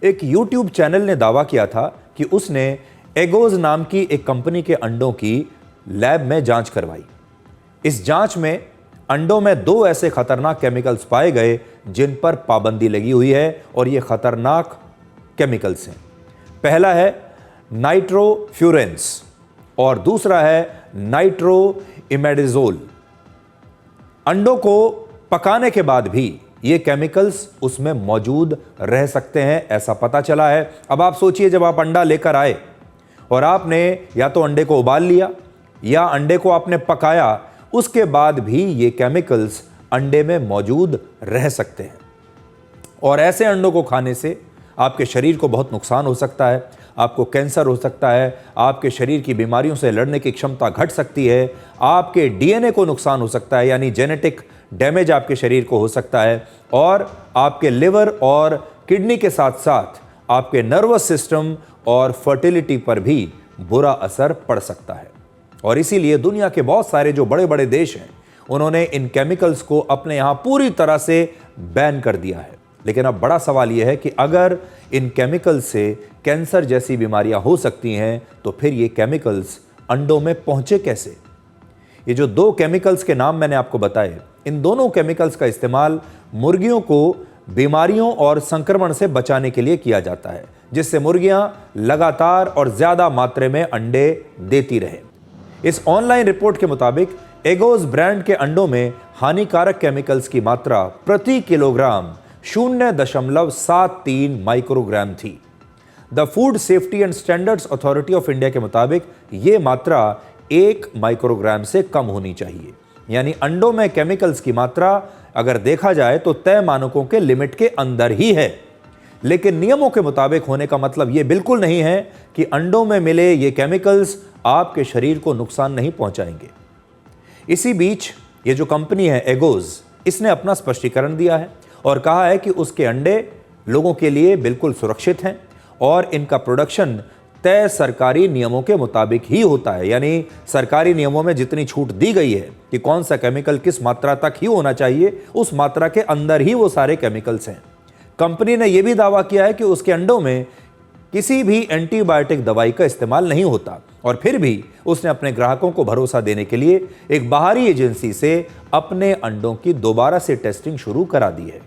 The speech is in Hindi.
एक YouTube चैनल ने दावा किया था कि उसने एगोज नाम की एक कंपनी के अंडों की लैब में जांच करवाई। इस जांच में अंडों में 2 ऐसे खतरनाक केमिकल्स पाए गए जिन पर पाबंदी लगी हुई है और ये खतरनाक केमिकल्स हैं। पहला है नाइट्रोफ्यूरेंस और दूसरा है नाइट्रोइमेडाजोल। अंडों को पकाने के बाद भी ये केमिकल्स उसमें मौजूद रह सकते हैं, ऐसा पता चला है। अब आप सोचिए, जब आप अंडा लेकर आए और आपने या तो अंडे को उबाल लिया या अंडे को आपने पकाया, उसके बाद भी ये केमिकल्स अंडे में मौजूद रह सकते हैं और ऐसे अंडों को खाने से आपके शरीर को बहुत नुकसान हो सकता है। आपको कैंसर हो सकता है, आपके शरीर की बीमारियों से लड़ने की क्षमता घट सकती है, आपके डीएनए को नुकसान हो सकता है, यानी जेनेटिक डैमेज आपके शरीर को हो सकता है और आपके लिवर और किडनी के साथ साथ आपके नर्वस सिस्टम और फर्टिलिटी पर भी बुरा असर पड़ सकता है। और इसीलिए दुनिया के बहुत सारे जो बड़े बड़े देश हैं, उन्होंने इन केमिकल्स को अपने यहाँ पूरी तरह से बैन कर दिया है। लेकिन अब बड़ा सवाल यह है कि अगर इन केमिकल्स से कैंसर जैसी बीमारियां हो सकती हैं, तो फिर ये केमिकल्स अंडों में पहुंचे कैसे? ये जो 2 केमिकल्स के नाम मैंने आपको बताए, इन दोनों केमिकल्स का इस्तेमाल मुर्गियों को बीमारियों और संक्रमण से बचाने के लिए किया जाता है, जिससे मुर्गियां लगातार और ज्यादा मात्रा में अंडे देती रहें। इस ऑनलाइन रिपोर्ट के मुताबिक एगोज ब्रांड के अंडों में हानिकारक केमिकल्स की मात्रा प्रति किलोग्राम 0.73 माइक्रोग्राम थी। The food safety and standards authority of India के मुताबिक यह मात्रा 1 माइक्रोग्राम से कम होनी चाहिए। यानी अंडों में केमिकल्स की मात्रा अगर देखा जाए तो तय मानकों के लिमिट के अंदर ही है, लेकिन नियमों के मुताबिक होने का मतलब यह बिल्कुल नहीं है कि अंडों में मिले ये केमिकल्स आपके शरीर को नुकसान नहीं पहुंचाएंगे। इसी बीच ये जो कंपनी है एगोज, इसने अपना स्पष्टीकरण दिया है और कहा है कि उसके अंडे लोगों के लिए बिल्कुल सुरक्षित हैं और इनका प्रोडक्शन तय सरकारी नियमों के मुताबिक ही होता है। यानी सरकारी नियमों में जितनी छूट दी गई है कि कौन सा केमिकल किस मात्रा तक ही होना चाहिए, उस मात्रा के अंदर ही वो सारे केमिकल्स हैं। कंपनी ने यह भी दावा किया है कि उसके अंडों में किसी भी एंटीबायोटिक दवाई का इस्तेमाल नहीं होता और फिर भी उसने अपने ग्राहकों को भरोसा देने के लिए एक बाहरी एजेंसी से अपने अंडों की दोबारा से टेस्टिंग शुरू करा दी है।